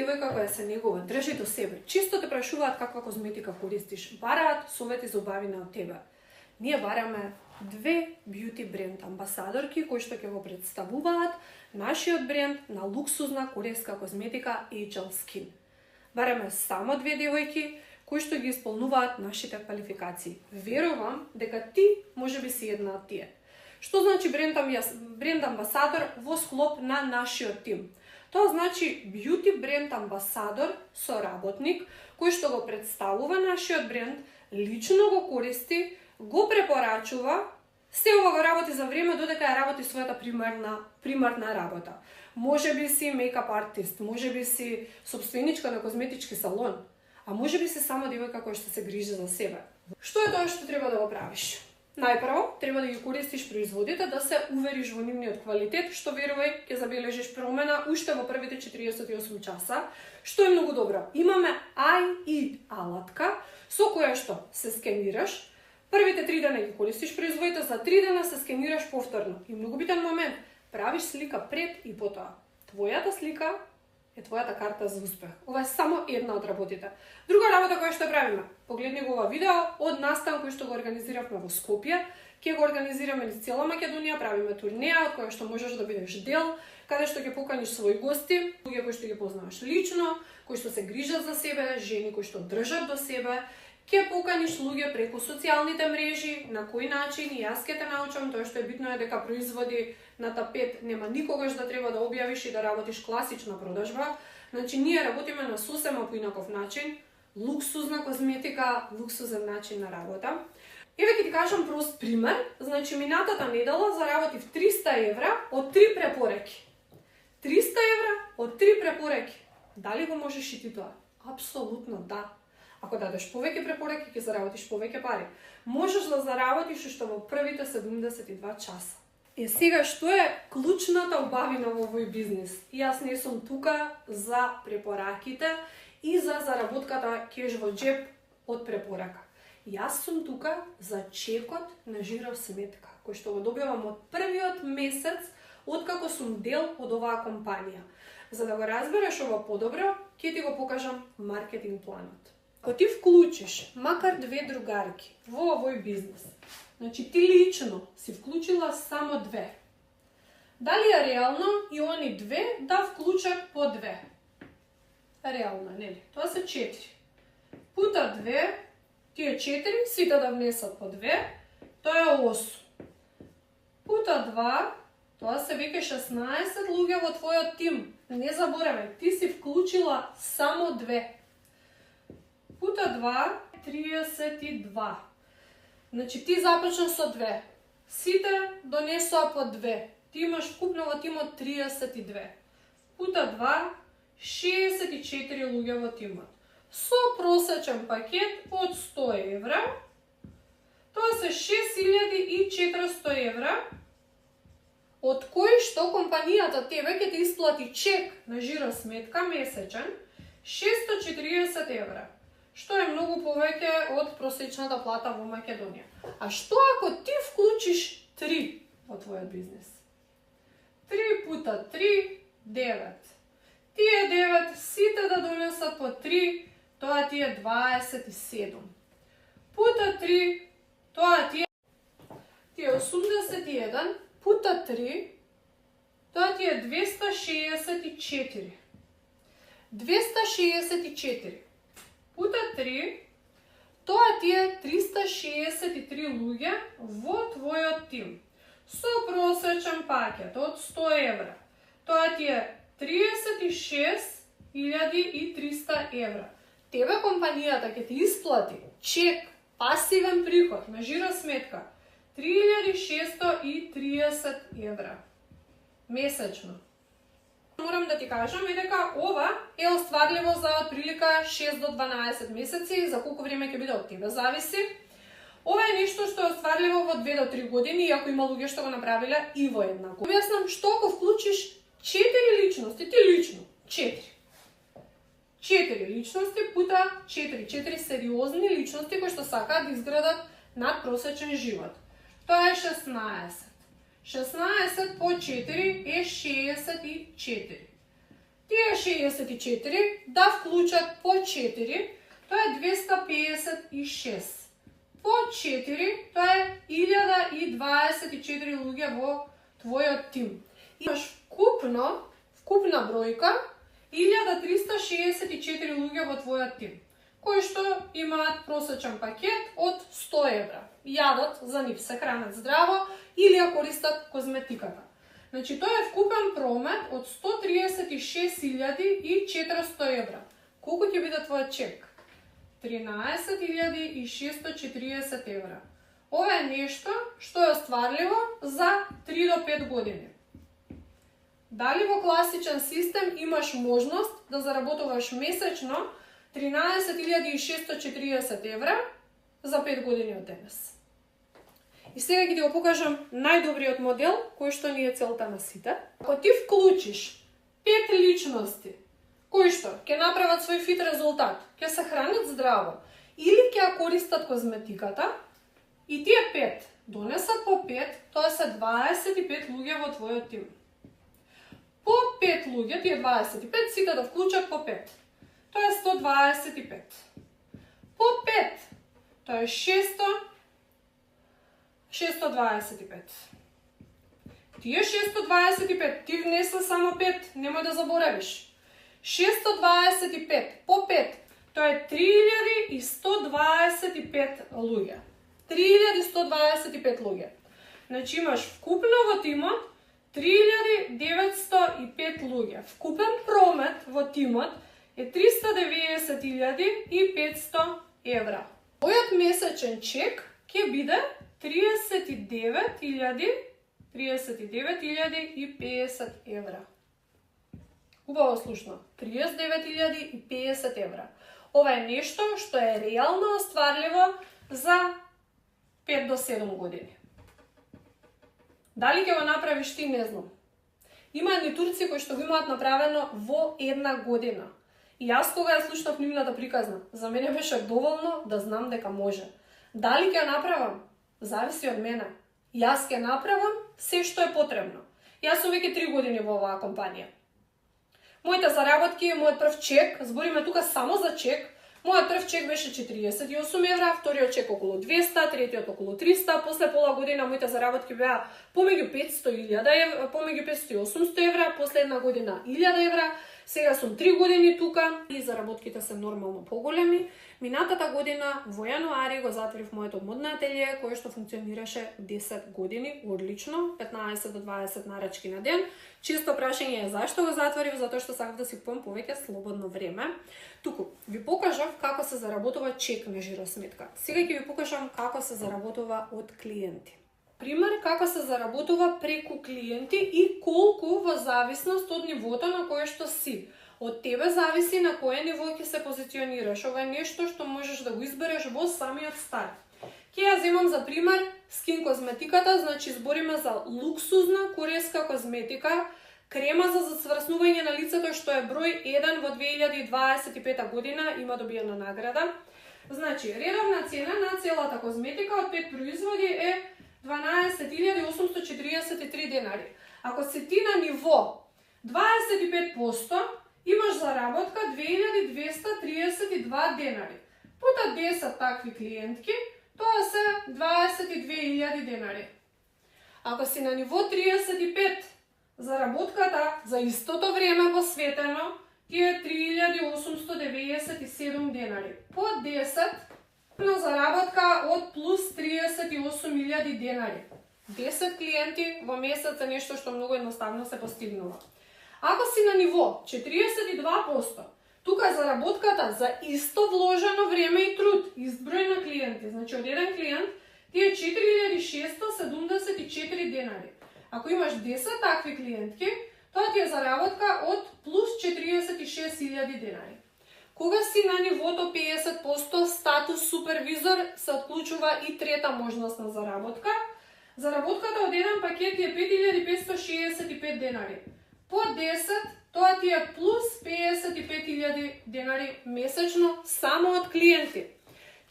девојка која се негува, држи до себе, често те прашуваат каква козметика користиш, бараат совети за убавина од тебе. Ние бараме 2 бјути бренд амбасадорки кои што ќе го представуваат нашиот бренд на луксузна корејска козметика HL Skin. Бараме само 2 девојки кои што ги исполнуваат нашите квалификации. Верувам дека ти можеби си една од тие. Што значи бренд амбасадор во склоп на нашиот тим? Тоа значи бјути бренд амбасадор, соработник, кој што го представува нашиот бренд, лично го користи, го препорачува, се ова го работи за време додека ја работи својата примарна работа. Може би си мейкап артист, може би си собственичка на козметички салон, а може би си само девојка која што се грижи за себе. Што е тоа што треба да го правиш? Најпрво, треба да ги користиш производите, да се увериш во нивниот квалитет, што верувај, ќе забележиш промена уште во првите 48 часа, што е многу добро. Имаме AI алатка со која што се скенираш, првите 3 дена ги користиш производите, за 3 дена се скенираш повторно. И многу битен момент, правиш слика пред и потоа. Твојата слика е твојата карта за успех. Ова е само една од работите. Друга работа која што правиме, погледни го ова видео од настан кој што го организиравме во Скопје, ќе го организираме низ цела Македонија, правиме турнеја од која што можеш да бидеш дел, каде што ќе поканиш своји гости, луѓе кои што ги познаваш лично, кои што се грижат за себе, жени кои што држат до себе. Ќе поканиш луѓе преку социјалните мрежи, на кој начин и јас ќе те научам, тоа што е битно е дека производи на тапет нема никогаш да треба да објавиш и да работиш класична продажба. Значи ние работиме на сосема поинаков начин, луксузна козметика, луксузен начин на работа. Еве ќе ти кажам прост пример, значи минатата недела заработив 300 евра од 3 препораки. 300 евра од 3 препораки. Дали го можеш и ти тоа? Апсолутно да. Ако дадеш повеќе препораки, ќе заработиш повеќе пари. Можеш да заработиш уште во првите 72 часа. Сега, што е клучната убавина во овој бизнес? Јас не сум тука за препораките и за заработката кеш во джеб од препорака. Јас сум тука за чекот на жиров сметка, кој што го добивам од првиот месец откако сум дел од оваа компанија. За да го разбереш ова подобро, ќе ти го покажам маркетинг планот. Ако ти вклучиш макар 2 другарки во овој бизнес, значи ти лично си вклучила само 2. Дали е реално и они 2 да вклучат по 2? Реално, нели? Тоа се 4. Пута 2, тие 4, сите да внесат по 2, тоа е 8. Пута 2, тоа се веќе 16 луѓе во твојот тим. Не заборавај, ти си вклучила само 2. Пута 2, 32. Значи ти започна со 2. Сите донесоа по 2. Ти имаш вкупно во тимот 32. Пута 2, 64 луѓе во тимот. Со просечен пакет од 100 евра, тоа се 6400 евра, од кои што компанијата тебе ќе ти исплати чек на жиросметка месечен 640 евра. Што е многу повеќе од просечната плата во Македонија. А што ако ти вклучиш 3 во твојот бизнес? 3 пута 3, 9. Тие 9, сите да донесат по 3, тоа ти е 27. Пута 3, тоа ти е 81, пута 3, тоа ти е 264. 264. Пута 3, тоа ти е 363 луѓе во твојот тим. Со просечен пакет од 100 евра, тоа ти е 36.300 евра. Тебе компанијата ќе ти исплати чек, пасивен приход на жиросметка 3630 евра месечно. Морам да ти кажам е дека ова е остварливо за отприлика 6 до 12 месеци, за колку време ќе биде од тебе зависи. Ова е нешто што е остварливо во 2 до 3 години, иако има луѓе што го направиле и во една година. Објаснам што ако вклучиш 4 личности, ти лично 4. 4 личности пута 4 сериозни личности кои што сакаат да изградат надпросечен живот. Тоа е 16. 16 по 4 е 64. Ти Тие 64 да вклучат по 4, тоа е 256. По 4, тоа е 1024 луѓе во твојот тим. Имаш вкупна бројка 1364 луѓе во твојот тим, кои што имаат просечен пакет од 100 евра. Јадат за нив, се хранат здраво или ја користат козметиката. Значи, тоа е вкупен промет од 136.400 евра. Колку ќе биде твојот чек? 13.640 евра. Ова е нешто што е остварливо за 3 до 5 години. Дали во класичен систем имаш можност да заработуваш месечно 13.640 евра за 5 години од денес? И сега ќе ти го покажам најдобриот модел, кој што ни е целта на сите. Ако ти вклучиш 5 личности, кои што ќе направат свој фит резултат, ќе се хранат здраво или ќе ја користат козметиката, и тие 5 донесат по 5, тоа се 25 луѓе во твојот тим. По 5 луѓе, тие 25, сите да вклучат по 5. Тоа е 125. По 5, тоа е 625. Тие 625, ти внеса само 5, немој да заборавиш. 625 по 5, тоа е 3125 луѓе. 3125 луѓе. Значи имаш вкупно во тимот 3905 луѓе. Вкупен промет во тимот е 390.500 евра. Мојот месечен чек ќе биде 39.050 евра. Убаво слушно, 39.050 евра. Ова е нешто што е реално остварливо за 5 до 7 години. Дали ќе го направиш ти, не знам. Има едни турци кои што го имаат направено во 1 година. И јас кога ја слушнав нивната приказна, за мене беше доволно да знам дека може. Дали ќе ја направам? Зависи од мене. Јас ќе направам се што е потребно. Јас сум веќе 3 години во оваа компанија. Моите заработки, мојот прв чек, збориме тука само за чек, мојот прв чек беше 48 евра, вториот чек околу 200, третиот околу 300, после пола година моите заработки беа помеѓу 500 евра, помеѓу 500 и 800 евра, после една година 1000 евра, сега сум 3 години тука и заработките се нормално поголеми. Минатата година во јануари го затворив моето модно ателје, кое што функционираше 10 години, одлично, 15 до 20 нарачки на ден. Често прашање е зашто го затворив, затоа што сакав да си купам повеќе слободно време. Туку ви покажав како се заработува чек на жиросметка. Сега ќе ви покажам како се заработува од клиенти. Пример како се заработува преку клиенти и колку во зависност од нивото на кое што си. Од тебе зависи на кое ниво ќе се позиционираш. Ова е нешто што можеш да го избереш во самиот старт. Ќе ја земам за пример скин козметиката, значи збориме за луксузна корејска козметика, крема за зацврснување на лицето што е број 1 во 2025 година, има добиена награда. Значи, редовна цена на целата козметика од 5 производи е 12.843 денари. Ако си ти на ниво 25%, имаш заработка 2232 денари. Пута 10 такви клиентки, тоа се 22.000 денари. Ако си на ниво 35, заработката за истото време посветено ти е 3.897 денари. По 10 на заработка од плюс 38.000 денари. 10 клиенти во месец е нешто што многу едноставно се постигнува. Ако си на ниво 42%, тука заработката за исто вложено време и труд, изброј на клиенти, значи од еден клиент, ти е 4.674 денари. Ако имаш 10 такви клиентки, тоа ти е заработка од плюс 46.000 денари. Кога си на нивото 50% статус супервизор, се отклучува и трета можност на заработка. Заработката од еден пакет е 5565 денари. По 10, тоа ти е плюс 55.000 денари месечно само од клиенти.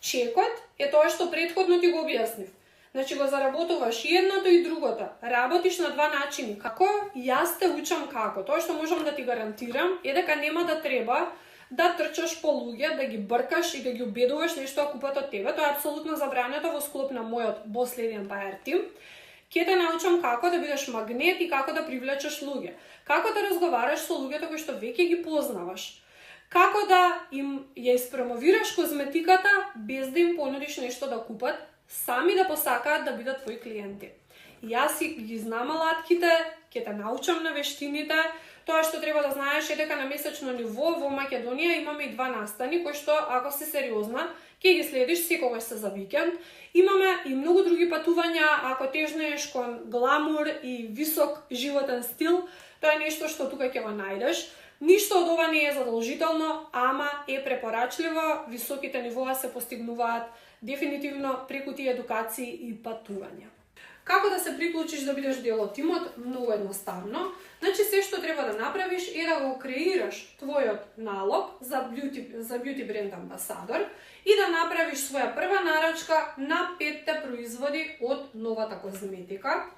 Чекот е тоа што претходно ти го објаснив. Значи го заработуваш и едното и другото. Работиш на два начини. Како? Јас те учам како. Тоа што можам да ти гарантирам е дека нема да треба да трчаш по луѓе, да ги бркаш и да ги убедуваш нешто да купат од тебе. Тоа е апсолутно забрането во склоп на мојот Boss Lady Empire Team. Ќе те научам како да бидеш магнет и како да привлечеш луѓе. Како да разговараш со луѓето кои што веќе ги познаваш. Како да им ја испромовираш козметиката без да им понудиш нешто да купат, сами да посакаат да бидат твои клиенти. Јас ги знам алатките, ќе те научам на вештините. Тоа што треба да знаеш е дека на месечно ниво во Македонија имаме и 2 настани кои што, ако си сериозна, ќе ги следиш секогаш се за викенд. Имаме и многу други патувања, ако тежнеш кон гламур и висок животен стил, тоа е нешто што тука ќе го најдеш. Ништо од ова не е задолжително, ама е препорачливо, високите нивоа се постигнуваат дефинитивно преку тие едукации и патувања. Како да се приклучиш да бидеш дел од тимот? Многу едноставно. Значи се што треба да направиш е да го креираш твојот налог за beauty бренд амбасадор и да направиш своја прва нарачка на 5 производи од новата козметика.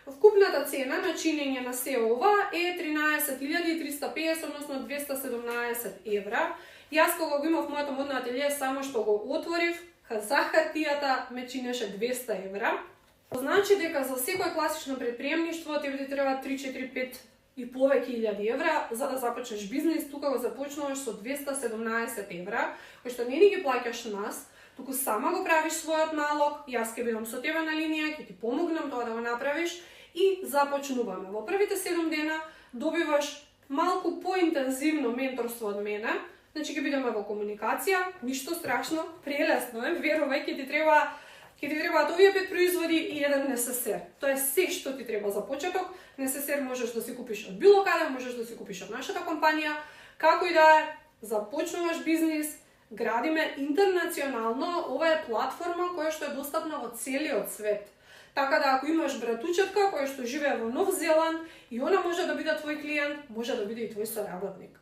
Вкупната цена на чинење на се ова е 13.350, односно 217 евра. Јас кога го имав моето модно ателје, само што го отворив, за хартијата ме чинеше 200 евра. Значи дека за секој класично предприемништво тебе ти треба 3, 4, 5 и повеќе илјади евра за да започнеш бизнис. Тука го започнуваш со 217 евра, кои што не ни ги плаќаш нас, туку сама го правиш својот налог, јас ќе бидам со тебе на линија, ќе ти помогнам тоа да го направиш и започнуваме. Во првите 7 дена добиваш малку поинтензивно менторство од мене, значи ќе бидеме во комуникација, ништо страшно, прелесно е, верувај, ќе ти требаат овие 5 производи и еден несесер. Тоа е се што ти треба за почеток. Несесер можеш да си купиш од било каде, можеш да си купиш од нашата компанија, како и да е, започнуваш бизнис, градиме интернационално, ова е платформа која што е достапна во целиот свет. Така да ако имаш братучетка која што живее во Нов Зеланд и она може да биде твој клиент, може да биде и твој соработник.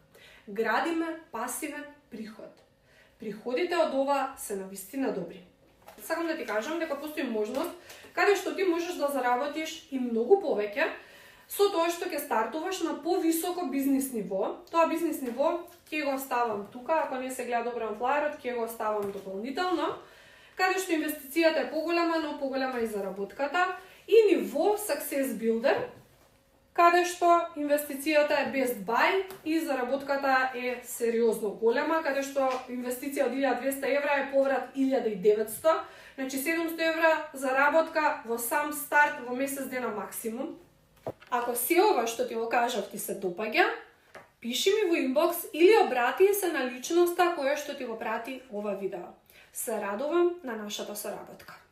Градиме пасивен приход. Приходите од ова се навистина добри. Сакам да ти кажам дека постои можност каде што ти можеш да заработиш и многу повеќе со тоа што ќе стартуваш на повисоко бизнис ниво. Тоа бизнис ниво ќе го ставам тука, ако не се гледа добро на флаерот, ќе го ставам дополнително, каде што инвестицијата е поголема, но поголема и заработката, и ниво Success Builder, каде што инвестицијата е best buy и заработката е сериозно голема, каде што инвестиција од 1200 евра е поврат 1900, значи 700 евра заработка во сам старт во месец дена максимум. Ако се ова што ти го кажав ти се допаѓа, пиши ми во инбокс или обрати се на личноста која што ти го прати ова видео. Се радувам на нашата соработка.